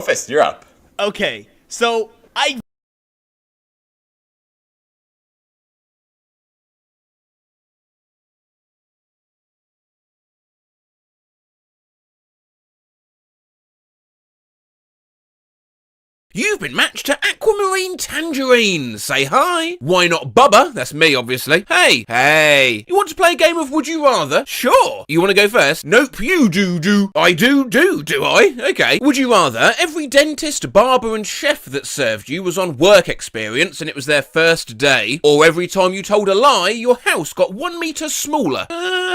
Fist, you're up. Okay, so I You've been matched to Aquamarine Tangerine. Say hi. Why not Bubba? That's me, obviously. Hey. You want to play a game of Would You Rather? Sure. You want to go first? Nope, you do. I do I? Okay. Would you rather every dentist, barber and chef that served you was on work experience and it was their first day, or every time you told a lie, your house got 1 meter smaller?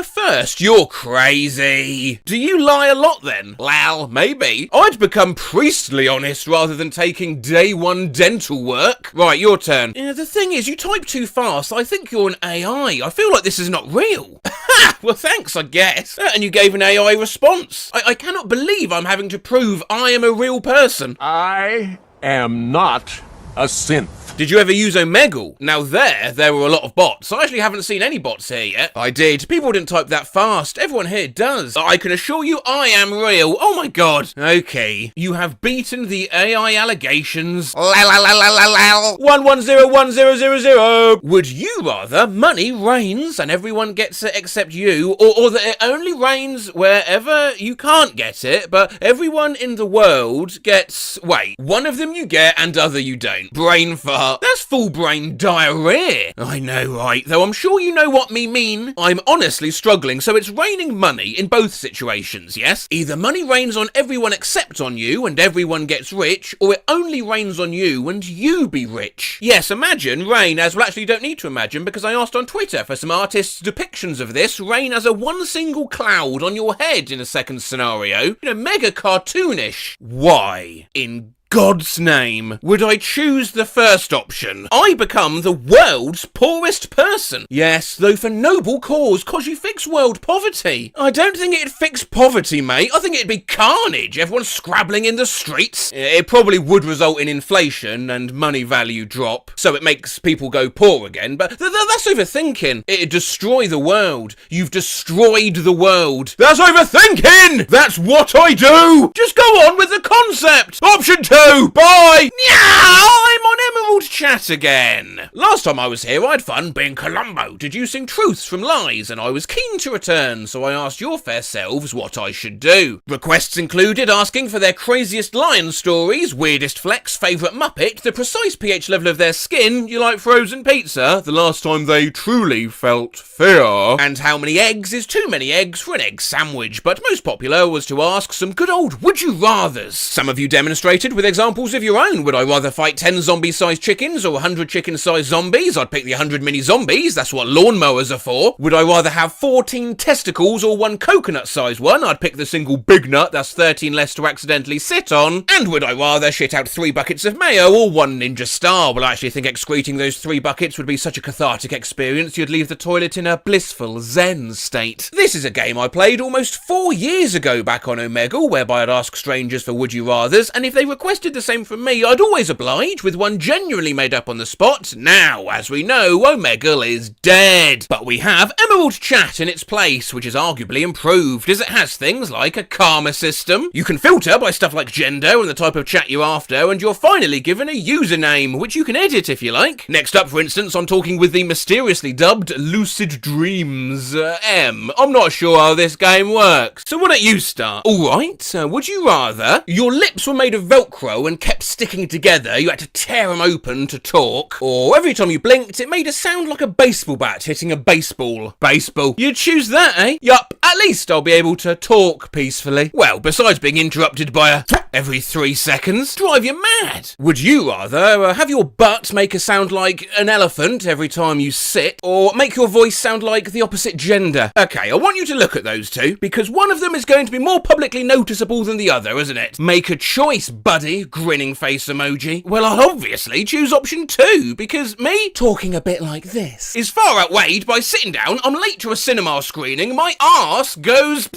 First, you're crazy. Do you lie a lot then? Well, maybe. I'd become priestly honest rather than taking day one dental work. Right, your turn. Yeah, the thing is, you type too fast. I think you're an AI. I feel like this is not real. Ha! Well, thanks, I guess. And you gave an AI response. I cannot believe I'm having to prove I am a real person. I am not a synth. Did you ever use Omegle? Now there were a lot of bots. I actually haven't seen any bots here yet. I did. People didn't type that fast. Everyone here does. I can assure you I am real. Oh my god. Okay. You have beaten the AI allegations. 11010000. Would you rather money rains and everyone gets it except you, or that it only rains wherever you can't get it, but everyone in the world gets, wait, one of them you get and other you don't? Brain fart. That's full brain diarrhea. I know, right? Though I'm sure you know what me mean. I'm honestly struggling, so it's raining money in both situations, yes? Either money rains on everyone except on you and everyone gets rich, or it only rains on you and you be rich. Yes, imagine rain as, well, actually you don't need to imagine because I asked on Twitter for some artists' depictions of this, rain as a one single cloud on your head in a second scenario. You know, mega cartoonish. Why? In God's name, would I choose the first option? I become the world's poorest person. Yes, though for noble cause, cause you fix world poverty. I don't think it'd fix poverty, mate. I think it'd be carnage. Everyone scrabbling in the streets. It probably would result in inflation and money value drop, so it makes people go poor again, but that's overthinking. It'd destroy the world. You've destroyed the world. That's overthinking! That's what I do! Just go on with the concept! Option 2! Bye! Meow! I'm on Emerald Chat again. Last time I was here, I had fun being Columbo, deducing truths from lies, and I was keen to return, so I asked your fair selves what I should do. Requests included asking for their craziest lion stories, weirdest flex, favourite Muppet, the precise pH level of their skin, you like frozen pizza, the last time they truly felt fear, and how many eggs is too many eggs for an egg sandwich, but most popular was to ask some good old would you rathers. Some of you demonstrated with examples of your own. Would I rather fight 10 zombie-sized chickens or 100 chicken-sized zombies? I'd pick the 100 mini-zombies, that's what lawnmowers are for. Would I rather have 14 testicles or one coconut-sized one? I'd pick the single big nut, that's 13 less to accidentally sit on. And would I rather shit out 3 buckets of mayo or 1 ninja star? Well, I actually think excreting those 3 buckets would be such a cathartic experience you'd leave the toilet in a blissful zen state. This is a game I played almost 4 years ago back on Omegle, whereby I'd ask strangers for would you rathers, and if they requested the same from me, I'd always oblige with one genuinely made up on the spot. Now, as we know, Omegle is dead. But we have Emerald Chat in its place, which is arguably improved, as it has things like a karma system. You can filter by stuff like gender and the type of chat you're after, and you're finally given a username, which you can edit if you like. Next up, for instance, I'm talking with the mysteriously dubbed Lucid Dreams M. I'm not sure how this game works, so why don't you start? Alright, would you rather your lips were made of Velcro and kept sticking together, you had to tear them open to talk, or every time you blinked it made a sound like a baseball bat hitting a baseball? Baseball. You'd choose that, eh? Yup, at least I'll be able to talk peacefully. Well, besides being interrupted by a every 3 seconds, drive you mad. Would you rather have your butt make a sound like an elephant every time you sit, or make your voice sound like the opposite gender? Okay, I want you to look at those two, because one of them is going to be more publicly noticeable than the other, isn't it? Make a choice, buddy. Grinning face emoji. Well, I'll obviously choose option 2, because me talking a bit like this is far outweighed by sitting down, I'm late to a cinema screening, my arse goes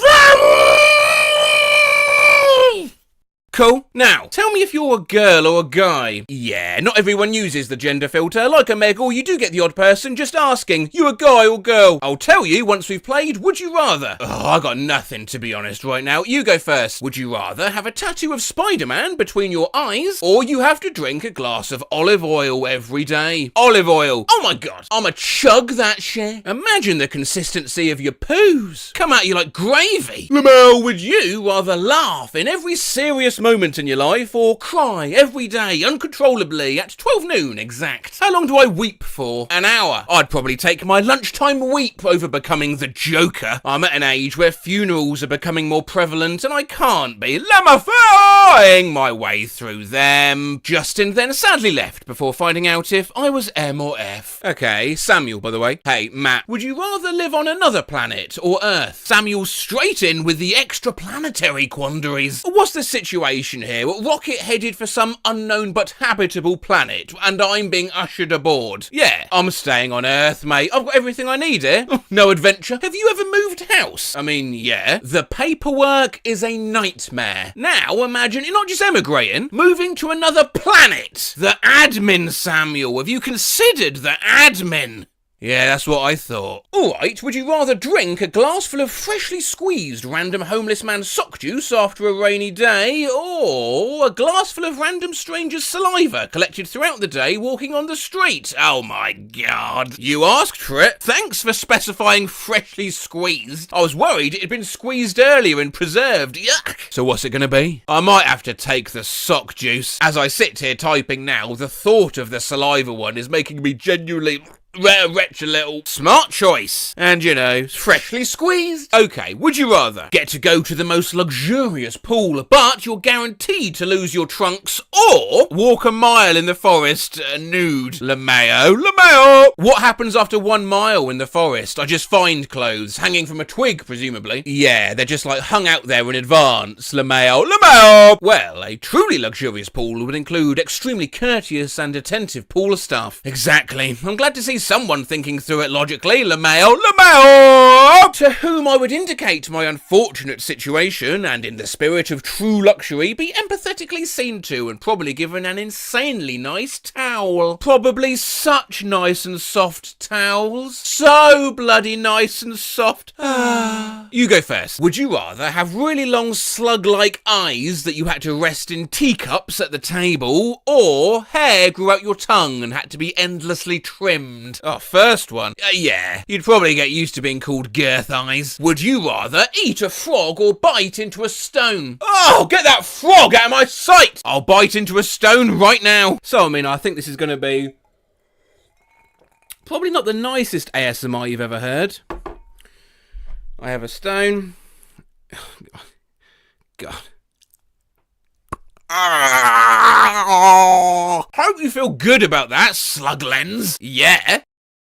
Cool. Now, tell me if you're a girl or a guy. Yeah, not everyone uses the gender filter. Like a Meggle, you do get the odd person just asking, you a guy or girl? I'll tell you once we've played Would You Rather. Oh, I got nothing to be honest right now. You go first. Would you rather have a tattoo of Spider-Man between your eyes, or you have to drink a glass of olive oil every day? Olive oil. Oh my god. I'ma chug that shit. Imagine the consistency of your poos. Come at you like gravy. Lamel, would you rather laugh in every serious moment in your life, or cry every day uncontrollably at 12 noon exact? How long do I weep for? An hour. I'd probably take my lunchtime weep over becoming the Joker. I'm at an age where funerals are becoming more prevalent and I can't be lamifying my way through them. Justin then sadly left before finding out if I was M or F. Okay, Samuel, by the way. Hey, Matt, would you rather live on another planet or Earth? Samuel's straight in with the extraplanetary quandaries. What's the situation here? Rocket headed for some unknown but habitable planet, and I'm being ushered aboard. Yeah, I'm staying on Earth, mate. I've got everything I need here. No adventure. Have you ever moved house? I mean, yeah. The paperwork is a nightmare. Now, imagine you're not just emigrating, moving to another planet. The admin, Samuel. Have you considered the admin? Yeah, that's what I thought. Alright, would you rather drink a glass full of freshly squeezed random homeless man sock juice after a rainy day, or a glass full of random stranger's saliva collected throughout the day walking on the street? Oh my god. You asked for it. Thanks for specifying freshly squeezed. I was worried it had been squeezed earlier and preserved. Yuck. So what's it gonna be? I might have to take the sock juice. As I sit here typing now, the thought of the saliva one is making me genuinely retch a little. Smart choice. And you know, freshly squeezed. Okay, would you rather get to go to the most luxurious pool, but you're guaranteed to lose your trunks, or walk a mile in the forest nude? LeMayo. What happens after 1 mile in the forest? I just find clothes hanging from a twig, presumably. Yeah, they're just like hung out there in advance. LeMayo. Well, a truly luxurious pool would include extremely courteous and attentive pool staff. Exactly. I'm glad to see someone thinking through it logically. LeMayo. To whom I would indicate my unfortunate situation, and in the spirit of true luxury, be empathetically seen to and probably given an insanely nice towel. Probably such nice and soft towels. So bloody nice and soft. You go first. Would you rather have really long slug-like eyes that you had to rest in teacups at the table, or hair grew out your tongue and had to be endlessly trimmed? Oh, first one. Yeah, you'd probably get used to being called girth eyes. Would you rather eat a frog or bite into a stone? Oh, get that frog out of my sight! I'll bite into a stone right now. So, I mean, I think this is going to be probably not the nicest ASMR you've ever heard. I have a stone. God. Hope you feel good about that, slug lens. Yeah.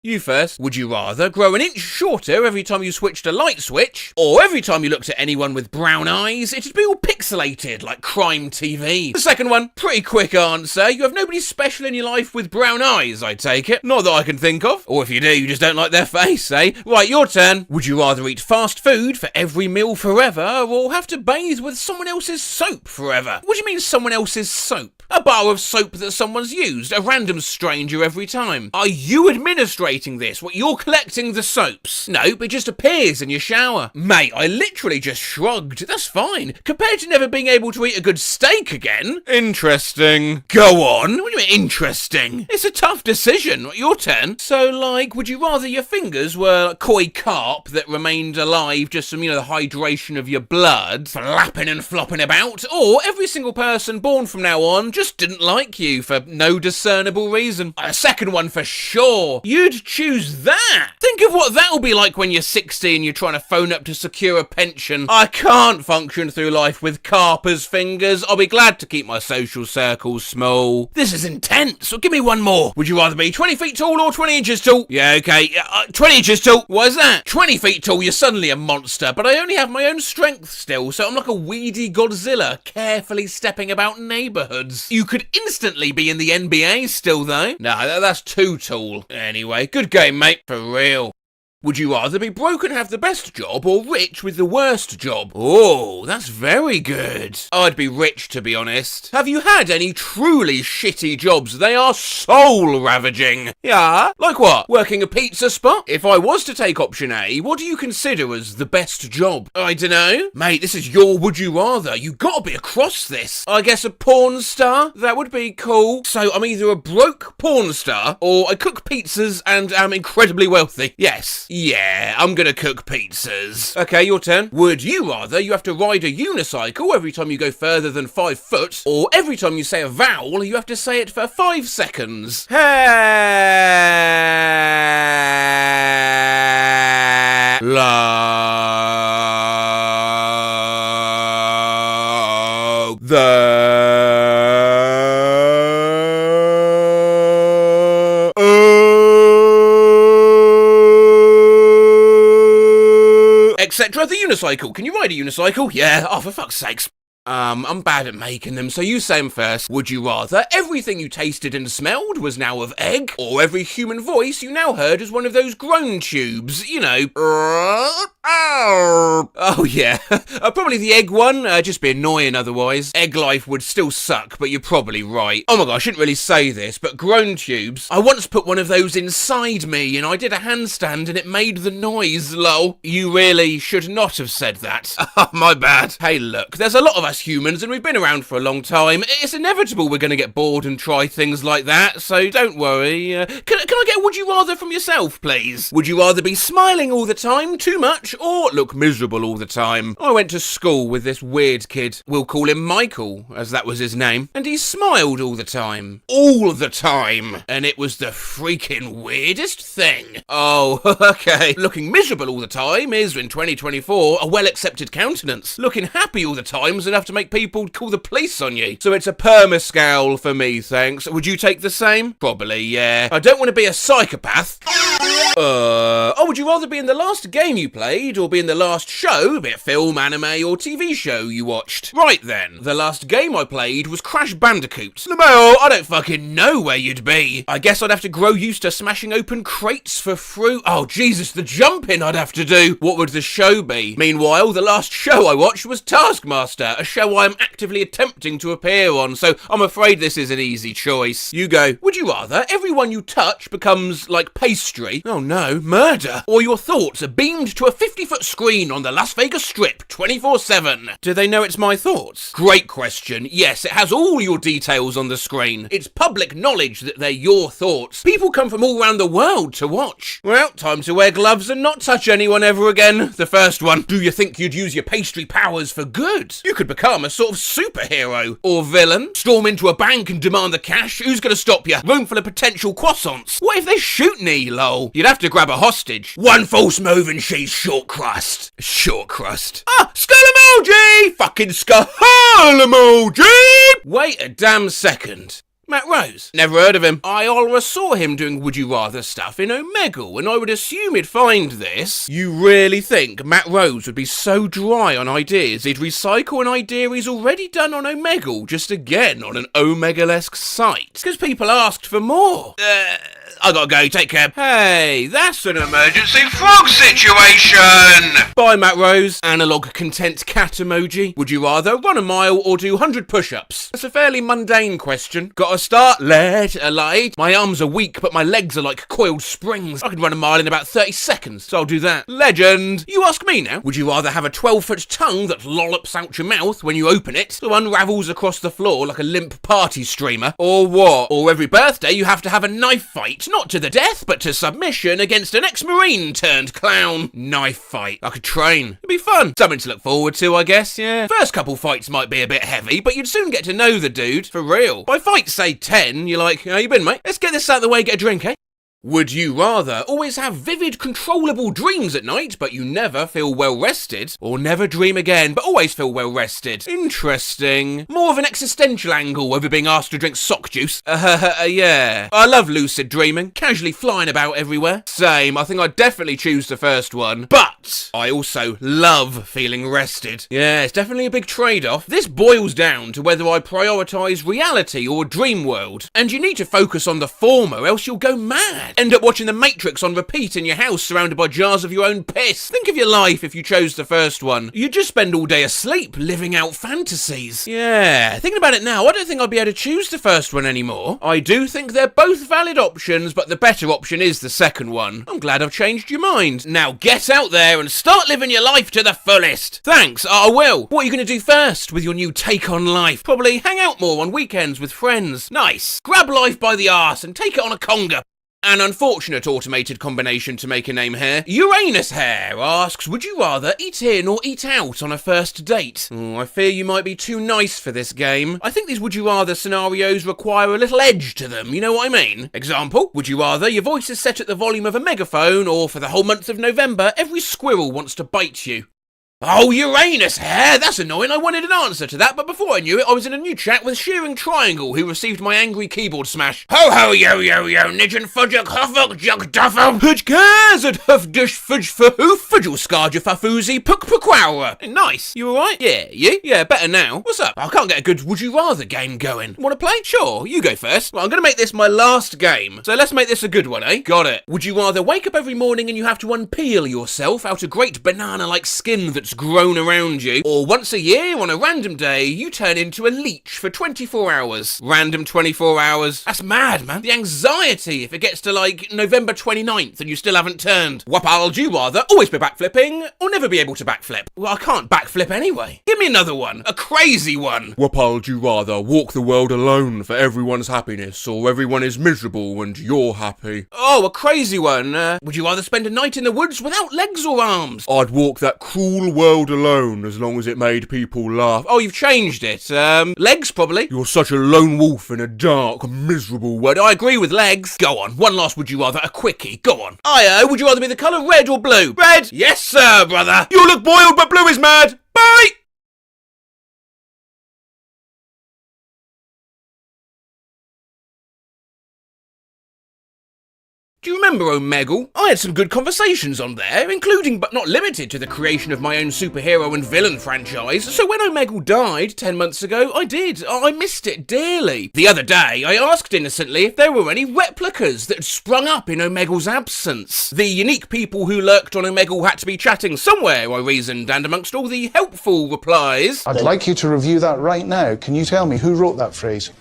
You first. Would you rather grow an inch shorter every time you switched a light switch, or every time you looked at anyone with brown eyes, it'd be all pixelated like crime TV? The second one, pretty quick answer. You have nobody special in your life with brown eyes, I take it. Not that I can think of. Or if you do, you just don't like their face, eh? Right, your turn. Would you rather eat fast food for every meal forever, or have to bathe with someone else's soap forever? What do you mean someone else's soap? A bar of soap that someone's used, a random stranger every time. Are you administrating this? What, you're collecting the soaps? Nope, it just appears in your shower. Mate, I literally just shrugged. That's fine. Compared to never being able to eat a good steak again. Interesting. Go on. What do you mean, interesting? It's a tough decision. Your turn. So, like, would you rather your fingers were koi carp that remained alive just from, the hydration of your blood, flapping and flopping about, or every single person born from now on just didn't like you for no discernible reason? A second one for sure. You'd choose that. Think of what that'll be like when you're 60 and you're trying to phone up to secure a pension. I can't function through life with carper's fingers. I'll be glad to keep my social circles small. This is intense. So give me one more. Would you rather be 20 feet tall or 20 inches tall? Yeah, okay. 20 inches tall. What is that? 20 feet tall, you're suddenly a monster, but I only have my own strength still, so I'm like a weedy Godzilla, carefully stepping about neighborhoods. You could instantly be in the NBA still, though. No, that's too tall. Anyway, good game, mate. For real. Would you rather be broke and have the best job, or rich with the worst job? Oh, that's very good. I'd be rich, to be honest. Have you had any truly shitty jobs? They are soul-ravaging. Yeah? Like what? Working a pizza spot? If I was to take option A, what do you consider as the best job? I dunno. Mate, this is your would you rather. You gotta be across this. I guess a porn star? That would be cool. So I'm either a broke porn star, or I cook pizzas and am incredibly wealthy. Yes. Yeah, I'm gonna cook pizzas. Okay, your turn. Would you rather you have to ride a unicycle every time you go further than 5 foot, or every time you say a vowel, you have to say it for 5 seconds? Etc. The unicycle. Can you ride a unicycle? Yeah. Oh, for fuck's sakes. I'm bad at making them, so you say them first. Would you rather everything you tasted and smelled was now of egg, or every human voice you now heard as one of those groan tubes? You know. Oh yeah, probably the egg one, just be annoying otherwise. Egg life would still suck, but you're probably right. Oh my god, I shouldn't really say this, but groan tubes, I once put one of those inside me and I did a handstand and it made the noise, lol. You really should not have said that. Oh, my bad. Hey look, there's a lot of us humans and we've been around for a long time. It's inevitable we're gonna get bored and try things like that, so don't worry. Can I get a would you rather from yourself, please? Would you rather be smiling all the time, too much, or look miserable all the time? I went to school with this weird kid. We'll call him Michael, as that was his name. And he smiled all the time. All the time. And it was the freaking weirdest thing. Oh, okay. Looking miserable all the time is, in 2024, a well-accepted countenance. Looking happy all the time is enough to make people call the police on you. So it's a perma-scowl for me, thanks. Would you take the same? Probably, yeah. I don't want to be a psychopath. Oh, would you rather be in the last game you played, or be in the last show, be it film, anime, or TV show you watched? Right then, the last game I played was Crash Bandicoot. Lamel, I don't fucking know where you'd be. I guess I'd have to grow used to smashing open crates for fruit. Oh, Jesus, the jumping I'd have to do. What would the show be? Meanwhile, the last show I watched was Taskmaster, a show I'm actively attempting to appear on, so I'm afraid this is an easy choice. You go. Would you rather everyone you touch becomes like pastry? Oh no, murder. Or your thoughts are beamed to a 50-foot screen on the Las Vegas Strip 24/7. Do they know it's my thoughts? Great question. Yes, it has all your details on the screen. It's public knowledge that they're your thoughts. People come from all around the world to watch. Well, time to wear gloves and not touch anyone ever again. The first one. Do you think you'd use your pastry powers for good? You could become a sort of superhero. Or villain. Storm into a bank and demand the cash. Who's gonna stop you? Room full of potential croissants. What if they shoot me, lol? You'd have to grab a hostage. One false move and she's short crust. Short crust. Ah, skull emoji! Fucking skull emoji! Wait a damn second. Matt Rose. Never heard of him. I always saw him doing Would You Rather stuff in Omegle, and I would assume he'd find this. You really think Matt Rose would be so dry on ideas he'd recycle an idea he's already done on Omegle just again on an Omegle-esque site? Because people asked for more. I gotta go, take care. Hey, that's an emergency frog situation! Bye, Matt Rose. Analog content cat emoji. Would you rather run a mile or do 100 push-ups? That's a fairly mundane question. Gotta start, let a light. My arms are weak, but my legs are like coiled springs. I can run a mile in about 30 seconds, so I'll do that. Legend. You ask me now. Would you rather have a 12-foot tongue that lollops out your mouth when you open it, or unravels across the floor like a limp party streamer? Or what? Or every birthday you have to have a knife fight, not to the death, but to submission against an ex-marine turned clown. Knife fight. Like a train. It'd be fun. Something to look forward to, I guess, yeah. First couple fights might be a bit heavy, but you'd soon get to know the dude, for real. By fight, say 10, you're like, how you been, mate? Let's get this out of the way, get a drink, eh? Would you rather always have vivid, controllable dreams at night, but you never feel well rested? Or never dream again, but always feel well rested? Interesting. More of an existential angle over being asked to drink sock juice. Yeah. I love lucid dreaming, casually flying about everywhere. Same, I think I'd definitely choose the first one. But I also love feeling rested. Yeah, it's definitely a big trade-off. This boils down to whether I prioritise reality or dream world. And you need to focus on the former, else you'll go mad. mad. End up watching The Matrix on repeat in your house surrounded by jars of your own piss. Think of your life if you chose the first one. You'd just spend all day asleep, living out fantasies. Yeah, thinking about it now, I don't think I'd be able to choose the first one anymore. I do think they're both valid options, but the better option is the second one. I'm glad I've changed your mind. Now get out there and start living your life to the fullest. Thanks, I will. What are you going to do first with your new take on life? Probably hang out more on weekends with friends. Nice. Grab life by the arse and take it on a conga. An unfortunate automated combination to make a name here. Uranus Hair asks, would you rather eat in or eat out on a first date? I fear you might be too nice for this game. I think these would you rather scenarios require a little edge to them, you know what I mean? Example, would you rather your voice is set at the volume of a megaphone, or for the whole month of November, every squirrel wants to bite you? Oh, Uranus Hair! That's annoying. I wanted an answer to that, but before I knew it, I was in a new chat with Shearing Triangle, who received my angry keyboard smash. Ho ho yo yo yo, nidgen fudguk huffuk juk duffo, hudge cares at huff dush fudge for hoof, fudgel scarja fafuzi puk pukwara. Nice. You alright? Yeah, you? Yeah, better now. What's up? I can't get a good would you rather game going. Wanna play? Sure, you go first. Well, I'm gonna make this my last game, so let's make this a good one, eh? Got it. Would you rather wake up every morning and you have to unpeel yourself out a great banana-like skin that's grown around you, or once a year on a random day you turn into a leech for 24 hours? Random 24 hours. That's mad, man. The anxiety if it gets to like November 29th and you still haven't turned. What do you rather always be backflipping or never be able to backflip? Well, I can't backflip anyway. Give me another one. A crazy one. What would you rather walk the world alone for everyone's happiness, or everyone is miserable and you're happy? Oh, a crazy one. Would you rather spend a night in the woods without legs or arms? I'd walk that cruel world alone as long as it made people laugh. Oh, you've changed it. Legs probably. You're such a lone wolf in a dark, miserable world. I agree with legs. Go on. One last would you rather. A quickie. Go on. Would you rather be the colour red or blue? Red. Yes, sir, brother. You look boiled, but blue is mad. Bye. Do you remember Omegle? I had some good conversations on there, including but not limited to the creation of my own superhero and villain franchise, so when Omegle died 10 months ago, I missed it dearly. The other day, I asked innocently if there were any replicas that had sprung up in Omegle's absence. The unique people who lurked on Omegle had to be chatting somewhere, I reasoned, and amongst all the helpful replies... I'd like you to review that right now. Can you tell me who wrote that phrase?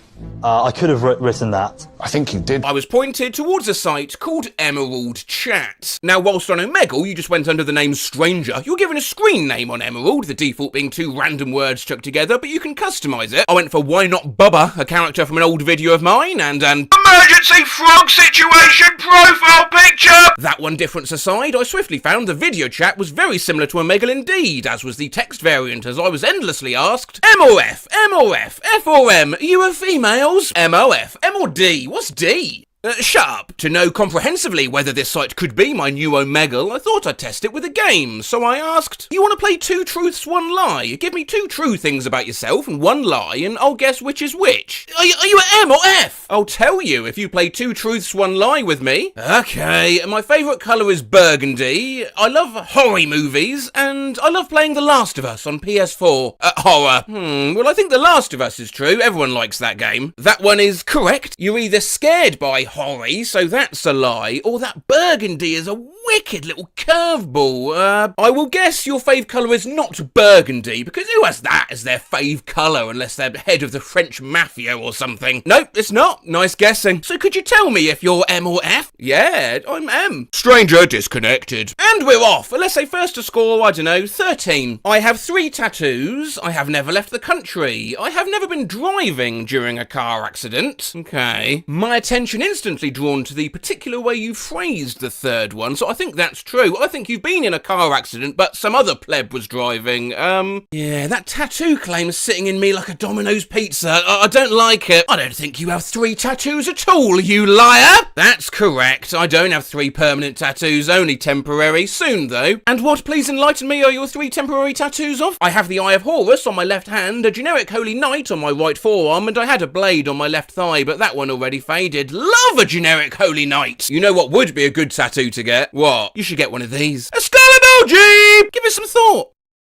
I could have written that. I think you did. I was pointed towards a site called Emerald Chat. Now, whilst on Omegle you just went under the name Stranger, you're given a screen name on Emerald, the default being 2 random words chucked together, but you can customise it. I went for Why Not Bubba, a character from an old video of mine, and an Emergency Frog Situation Profile Picture! That one difference aside, I swiftly found the video chat was very similar to Omegle indeed, as was the text variant, as I was endlessly asked, M or F, M or F, F or M, are you a female? MOF, M or D? What's D? Shut up. To know comprehensively whether this site could be my new Omegle, I thought I'd test it with a game, so I asked, you want to play 2 truths, 1 lie? Give me 2 true things about yourself and 1 lie, and I'll guess which is which. Are you at M or F? I'll tell you if you play 2 truths, 1 lie with me. Okay, my favourite colour is burgundy, I love horror movies, and I love playing The Last of Us on PS4. Horror. Well, I think The Last of Us is true. Everyone likes that game. That one is correct. You're either scared by horror, so that's a lie, or that burgundy is a wicked little curveball. I will guess your fave colour is not burgundy, because who has that as their fave colour unless they're head of the French mafia or something? Nope, it's not. Nice guessing. So could you tell me if you're M or F? Yeah, I'm M. Stranger disconnected. And we're off. Let's say first to score, I don't know, 13. I have 3 tattoos. I have never left the country. I have never been driving during a car accident. Okay. My attention instantly drawn to the particular way you phrased the third one, so I think that's true. I think you've been in a car accident, but some other pleb was driving. Yeah, that tattoo claim's sitting in me like a Domino's pizza. I don't like it. I don't think you have 3 tattoos at all, you liar! That's correct. I don't have 3 permanent tattoos, only temporary. Soon, though. And what, please enlighten me, are your 3 temporary tattoos of? I have the Eye of Horus on my left hand, a generic Holy Knight on my right forearm, and I had a blade on my left thigh, but that one already faded. Love a generic Holy Knight! You know what would be a good tattoo to get? What? You should get one of these. Excalibur Jeep! Give it some thought.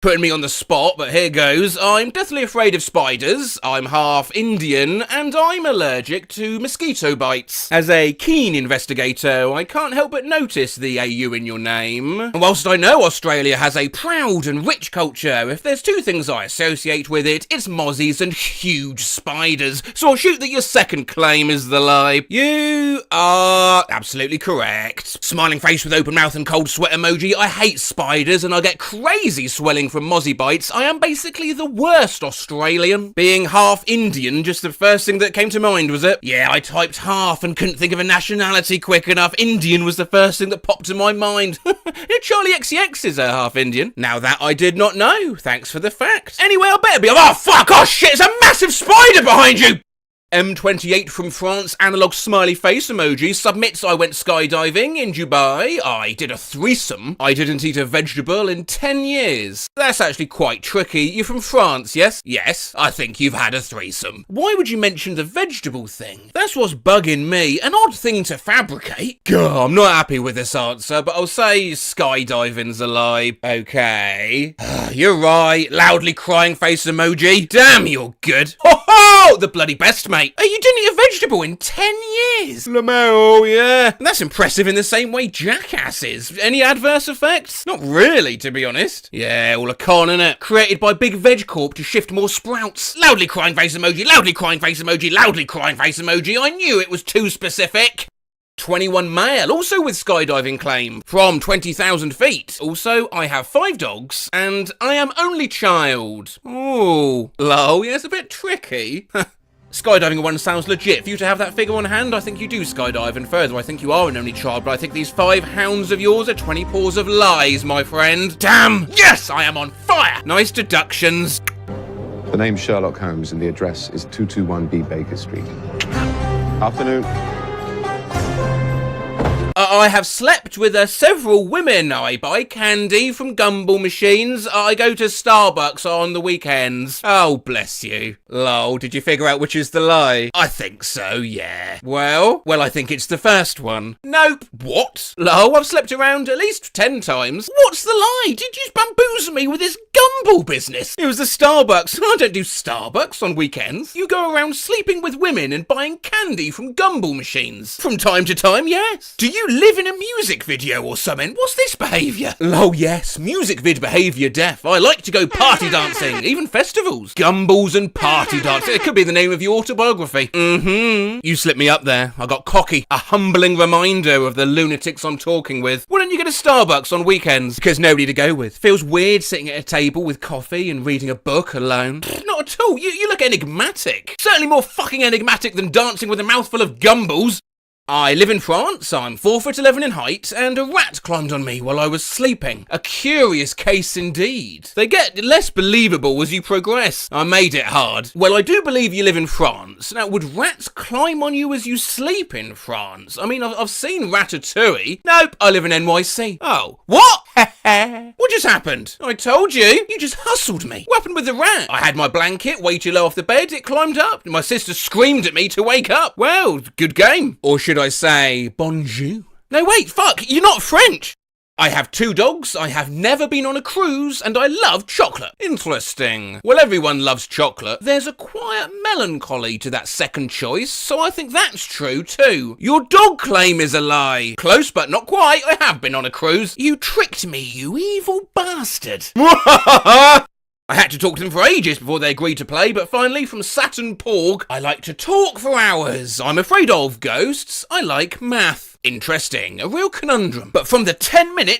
Putting me on the spot, but here goes. I'm deathly afraid of spiders, I'm half Indian, and I'm allergic to mosquito bites. As a keen investigator, I can't help but notice the AU in your name. And whilst I know Australia has a proud and rich culture, if there's two things I associate with it, it's mozzies and huge spiders. So I'll shoot that your second claim is the lie. You are absolutely correct. Smiling face with open mouth and cold sweat emoji. I hate spiders and I get crazy swelling from mozzie bites. I am basically the worst Australian. Being half Indian, just the first thing that came to mind, was it? Yeah, I typed half and couldn't think of a nationality quick enough. Indian was the first thing that popped to my mind. Charlie XCX is half Indian. Now that I did not know. Thanks for the fact. Anyway, I better be. Oh, fuck! Oh, shit! It's a massive spider behind you! M28 from France, analog smiley face emoji, submits I went skydiving in Dubai. I did a threesome. I didn't eat a vegetable in 10 years. That's actually quite tricky. You're from France, yes? Yes, I think you've had a threesome. Why would you mention the vegetable thing? That's what's bugging me. An odd thing to fabricate. Gah, I'm not happy with this answer, but I'll say skydiving's a lie. Okay. You're right. Loudly crying face emoji. Damn, you're good. Ho ho! The bloody best, mate. You didn't eat a vegetable in 10 years. Lamau, yeah. That's impressive in the same way Jackass is. Any adverse effects? Not really, to be honest. Yeah, all a con, innit? Created by Big Veg Corp to shift more sprouts. Loudly crying face emoji, loudly crying face emoji, loudly crying face emoji. I knew it was too specific. 21 male, also with skydiving claim, from 20,000 feet. Also, I have 5 dogs, and I am only child. Ooh, lol, yeah, it's a bit tricky. Skydiving one sounds legit. For you to have that figure on hand, I think you do skydive, and further, I think you are an only child, but I think these 5 hounds of yours are 20 paws of lies, my friend. Damn! Yes, I am on fire! Nice deductions. The name's Sherlock Holmes and the address is 221B Baker Street. Afternoon. I have slept with several women. I buy candy from gumball machines. I go to Starbucks on the weekends. Oh, bless you. Lol, did you figure out which is the lie? I think so, yeah. Well, I think it's the first one. Nope. What? Lol, I've slept around at least 10 times. What's the lie? Did you bamboozle me with this gumball business? It was the Starbucks. I don't do Starbucks on weekends. You go around sleeping with women and buying candy from gumball machines. From time to time, yes. Do you live in a music video or something? What's this behaviour? Oh yes, music vid behaviour def. I like to go party dancing, even festivals. Gumballs and party dancing. It could be the name of your autobiography. You slipped me up there. I got cocky. A humbling reminder of the lunatics I'm talking with. Why don't you get a Starbucks on weekends? Because nobody to go with. Feels weird sitting at a table with coffee and reading a book alone. Not at all. You look enigmatic. Certainly more fucking enigmatic than dancing with a mouthful of gumballs. I live in France, I'm 4'11" in height, and a rat climbed on me while I was sleeping. A curious case indeed. They get less believable as you progress. I made it hard. Well, I do believe you live in France. Now, would rats climb on you as you sleep in France? I mean, I've seen Ratatouille. Nope, I live in NYC. Oh, what? What just happened? I told you. You just hustled me. What happened with the rat? I had my blanket way too low off the bed. It climbed up. My sister screamed at me to wake up. Well, good game. Or should I say bonjour? No, wait, fuck. You're not French. I have 2 dogs, I have never been on a cruise, and I love chocolate. Interesting. Well, everyone loves chocolate. There's a quiet melancholy to that second choice, so I think that's true too. Your dog claim is a lie. Close, but not quite. I have been on a cruise. You tricked me, you evil bastard. I had to talk to them for ages before they agreed to play, but finally, from Saturn Porg, I like to talk for hours. I'm afraid of ghosts. I like math. Interesting, a real conundrum. But from the 10 minutes